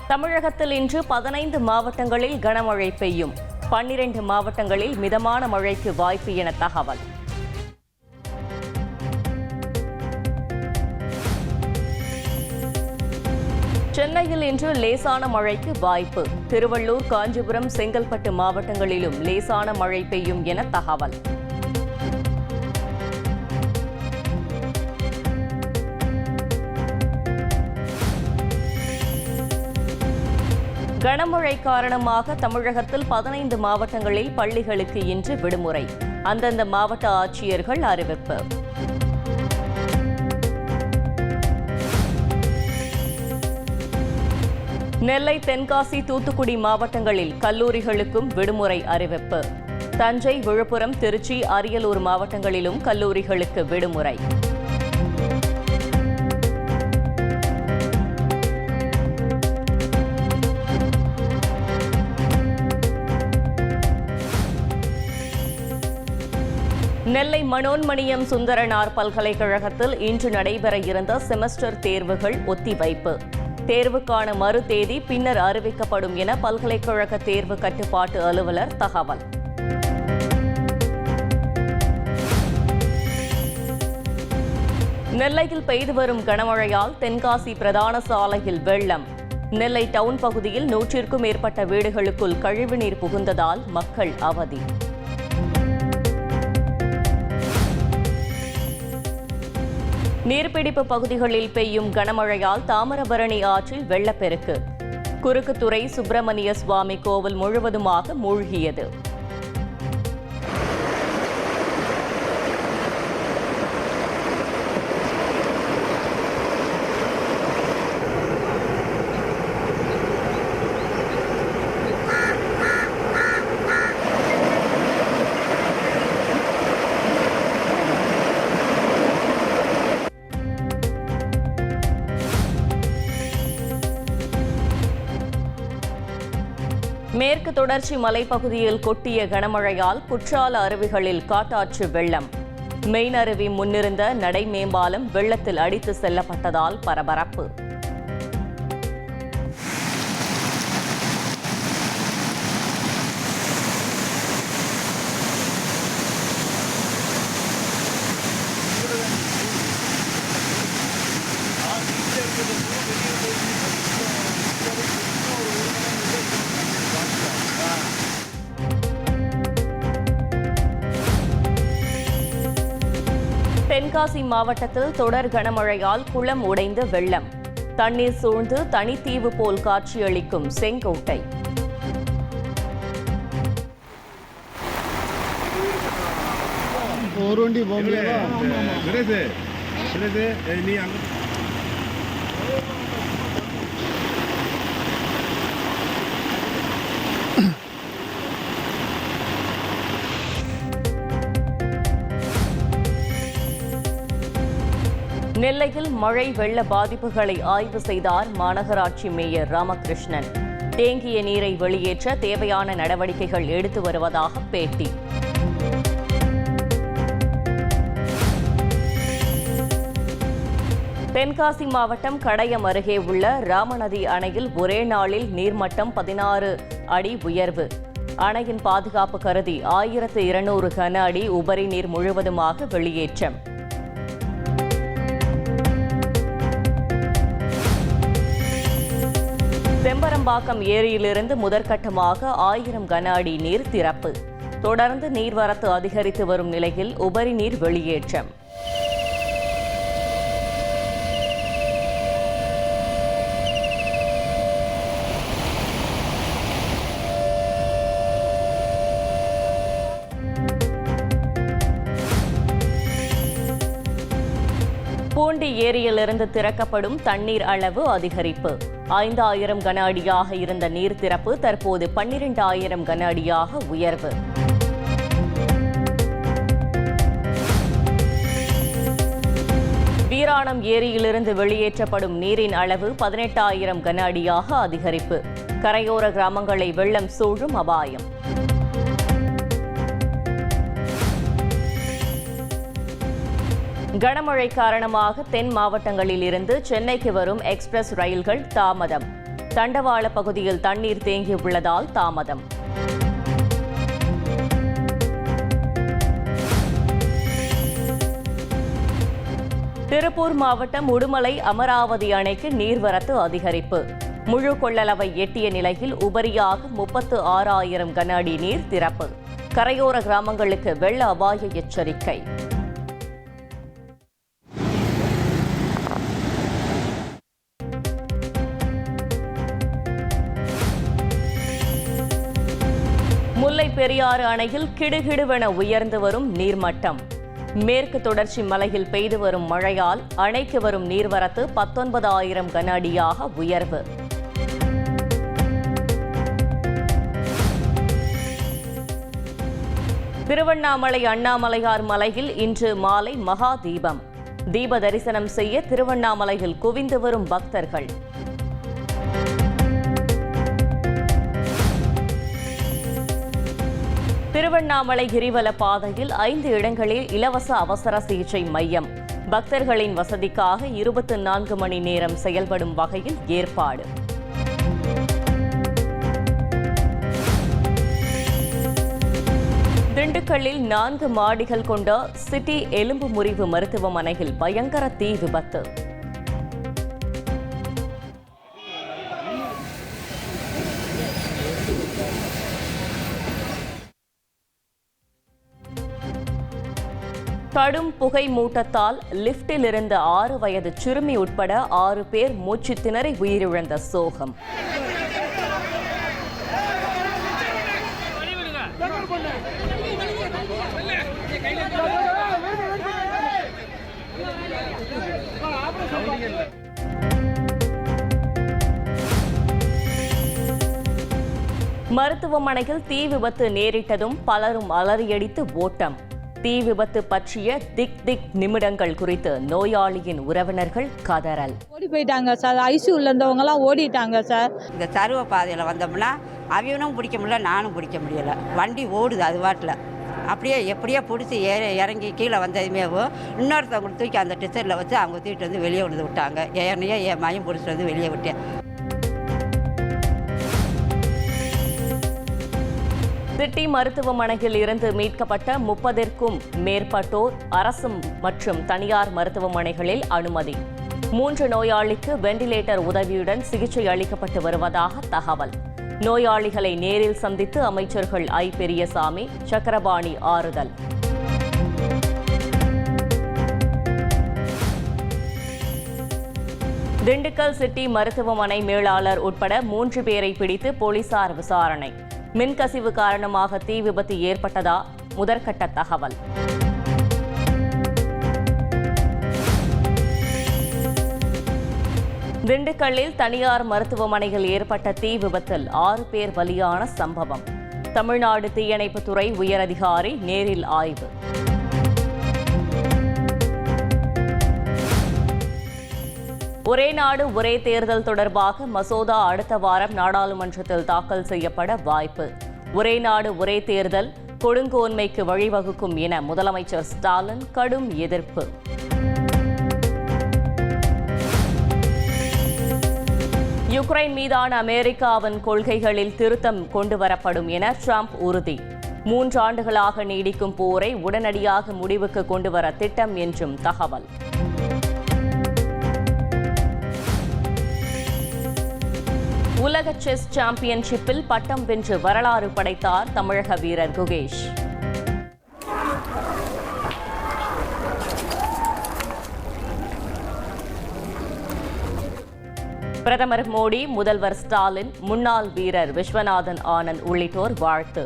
தமிழகத்தில் இன்று 15 மாவட்டங்களில் கனமழை பெய்யும். 12 மாவட்டங்களில் மிதமான மழைக்கு வாய்ப்பு என தகவல். சென்னையில் இன்று லேசான மழைக்கு வாய்ப்பு. திருவள்ளூர், காஞ்சிபுரம், செங்கல்பட்டு மாவட்டங்களிலும் லேசான மழை பெய்யும் என தகவல். கனமழை காரணமாக தமிழகத்தில் 15 மாவட்டங்களில் பள்ளிகளுக்கு இன்று விடுமுறை. அந்தந்த மாவட்ட ஆட்சியர்கள் அறிவிப்பு. நெல்லை, தென்காசி, தூத்துக்குடி மாவட்டங்களில் கல்லூரிகளுக்கும் விடுமுறை அறிவிப்பு. தஞ்சை, விழுப்புரம், திருச்சி, அரியலூர் மாவட்டங்களிலும் கல்லூரிகளுக்கு விடுமுறை. நெல்லை மனோன்மணியம் சுந்தரனார் பல்கலைக்கழகத்தில் இன்று நடைபெற இருந்த செமஸ்டர் தேர்வுகள் ஒத்திவைப்பு. தேர்வுக்கான மறு தேதி பின்னர் அறிவிக்கப்படும் என பல்கலைக்கழக தேர்வு கட்டுப்பாட்டு அலுவலர் தகவல். நெல்லையில் பெய்து வரும் கனமழையால் தென்காசி பிரதான சாலையில் வெள்ளம். நெல்லை டவுன் பகுதியில் 100க்கும் மேற்பட்ட வீடுகளுக்குள் கழிவுநீர் புகுந்ததால் மக்கள் அவதி. நீர்பிடிப்பு பகுதிகளில் பெய்யும் கனமழையால் தாமிரபரணி ஆற்றில் வெள்ளப்பெருக்கு. குறுக்குத்துறை சுப்பிரமணிய சுவாமி கோவில் முழுவதுமாக மூழ்கியது. மேற்கு தொடர்ச்சி மலைப்பகுதியில் கொட்டிய கனமழையால் குற்றால அருவிகளில் காட்டாற்று வெள்ளம். மெயின் அருவி முன்னிருந்த நடை மேம்பாலம் வெள்ளத்தில் அடித்து செல்லப்பட்டதால் பரபரப்பு. தென்காசி மாவட்டத்தில் தொடர் கனமழையால் குளம் உடைந்து வெள்ளம். தண்ணீர் சூழ்ந்து தனித்தீவு போல் காட்சியளிக்கும் செங்கோட்டை. நெல்லையில் மழை வெள்ள பாதிப்புகளை ஆய்வு செய்தார் மாநகராட்சி மேயர் ராமகிருஷ்ணன். தேங்கிய நீரை வெளியேற்ற தேவையான நடவடிக்கைகள் எடுத்து வருவதாக பேட்டி. தென்காசி மாவட்டம் கடையம் அருகே உள்ள ராமநதி அணையில் ஒரே நாளில் நீர்மட்டம் 16 அடி உயர்வு. அணையின் பாதுகாப்பு கருதி 1200 கன அடி உபரி நீர் முழுவதுமாக வெளியேற்றம். செம்பரம்பாக்கம் ஏரியிலிருந்து முதற்கட்டமாக 1000 கன அடி நீர் திறப்பு. தொடர்ந்து நீர்வரத்து அதிகரித்து வரும் நிலையில் உபரி நீர் வெளியேற்றம். பூண்டி ஏரியிலிருந்து திறக்கப்படும் தண்ணீர் அளவு அதிகரிப்பு. 5000 கன அடியாக இருந்த நீர் திறப்பு தற்போது 12000 கன அடியாக உயர்வு. வீராணம் ஏரியிலிருந்து வெளியேற்றப்படும் நீரின் அளவு 18000 கன அடியாக அதிகரிப்பு. கரையோர கிராமங்களை வெள்ளம் சூழும் அபாயம். கனமழை காரணமாக தென் மாவட்டங்களில் இருந்து சென்னைக்கு வரும் எக்ஸ்பிரஸ் ரயில்கள் தாமதம். தண்டவாள பகுதியில் தண்ணீர் தேங்கியுள்ளதால் தாமதம். திருப்பூர் மாவட்டம் உடுமலை அமராவதி அணைக்கு நீர்வரத்து அதிகரிப்பு. முழு கொள்ளளவை எட்டிய நிலையில் உபரியாக 36,000 கன அடி நீர் திறப்பு. கரையோர கிராமங்களுக்கு வெள்ள அபாய எச்சரிக்கை. முல்லை பெரியாறு அணையில் கிடுகிடுவென உயர்ந்து வரும் நீர்மட்டம். மேற்கு தொடர்ச்சி மலையில் பெய்து வரும் மழையால் அணைக்கு வரும் நீர்வரத்து 19,000 கன அடியாக உயர்வு. திருவண்ணாமலை அண்ணாமலையார் மலையில் இன்று மாலை மகா தீபம். தீப தரிசனம் செய்ய திருவண்ணாமலையில் குவிந்து வரும் பக்தர்கள். திருவண்ணாமலை கிரிவல பாதையில் 5 இடங்களில் இலவச அவசர சிகிச்சை மையம். பக்தர்களின் வசதிக்காக 24 மணி நேரம் செயல்படும் வகையில் ஏற்பாடு. திண்டுக்கல்லில் 4 மாடிகள் கொண்ட சிட்டி எலும்பு முறிவு மருத்துவமனையில் பயங்கர தீ விபத்து. கடும் புகை மூட்டத்தால் லிப்டில் இருந்த 6 வயது சிறுமி உட்பட 6 பேர் மூச்சு திணறி உயிரிழந்த சோகம். மருத்துவமனையில் தீ விபத்து நேரிட்டதும் பலரும் அலறியடித்து ஓட்டம். தீ விபத்து பற்றிய திக் நிமிடங்கள் குறித்து நோயாளியின் உறவினர்கள் கதறல். ஓடி போயிட்டாங்க சார். ஐசியூல இருந்தவங்க எல்லாம் ஓடிட்டாங்க சார். இந்த சருவ பாதையில் வந்தோம்னா அவனும் பிடிக்க முடியல, நானும் பிடிக்க முடியல. வண்டி ஓடுது அது வாட்டில். அப்படியே எப்படியோ பிடிச்சி இறங்கி கீழே வந்ததுமே இன்னொருத்தவங்க தூக்கி அந்த டிச்சரில் வச்சு அவங்க தூக்கிட்டு வந்து வெளியே விழுந்து விட்டாங்க. ஏனையே என் மையம் பிடிச்சிட்டு வந்து வெளியே விட்டேன். சிட்டி மருத்துவமனையில் இருந்து மீட்கப்பட்ட 30க்கும் மேற்பட்டோர் அரசு மற்றும் தனியார் மருத்துவமனைகளில் அனுமதி. 3 நோயாளிக்கு வெண்டிலேட்டர் உதவியுடன் சிகிச்சை அளிக்கப்பட்டு வருவதாக தகவல். நோயாளிகளை நேரில் சந்தித்து அமைச்சர்கள் ஐ. பெரியசாமி, சக்கரபாணி ஆறுதல். திண்டுக்கல் சிட்டி மருத்துவமனை மேலாளர் உட்பட 3 பேரை பிடித்து போலீசார் விசாரணை. மின்கசிவு காரணமாக தீ விபத்து ஏற்பட்டதா முதற்கட்ட தகவல். திண்டுக்கல்லில் தனியார் மருத்துவமனையில் ஏற்பட்ட தீ விபத்தில் 6 பேர் பலியான சம்பவம். தமிழ்நாடு தீயணைப்புத்துறை உயரதிகாரி நேரில் ஆய்வு. ஒரே நாடு ஒரே தேர்தல் தொடர்பாக மசோதா அடுத்த வாரம் நாடாளுமன்றத்தில் தாக்கல் செய்யப்பட வாய்ப்பு. ஒரே நாடு ஒரே தேர்தல் கொடுங்கோன்மைக்கு வழிவகுக்கும் என முதலமைச்சர் ஸ்டாலின் கடும் எதிர்ப்பு. யுக்ரைன் மீதான அமெரிக்காவின் கொள்கைகளில் திருத்தம் கொண்டுவரப்படும் என ட்ரம்ப் உறுதி. 3 ஆண்டுகளாக நீடிக்கும் போரை உடனடியாக முடிவுக்கு கொண்டுவர திட்டம் என்றும் தகவல். உலக செஸ் சாம்பியன்ஷிப்பில் பட்டம் வென்று வரலாறு படைத்தார் தமிழக வீரர் குகேஷ். பிரதமர் மோடி, முதல்வர் ஸ்டாலின், முன்னாள் வீரர் விஸ்வநாதன் ஆனந்த் உள்ளிட்டோர் வாழ்த்து.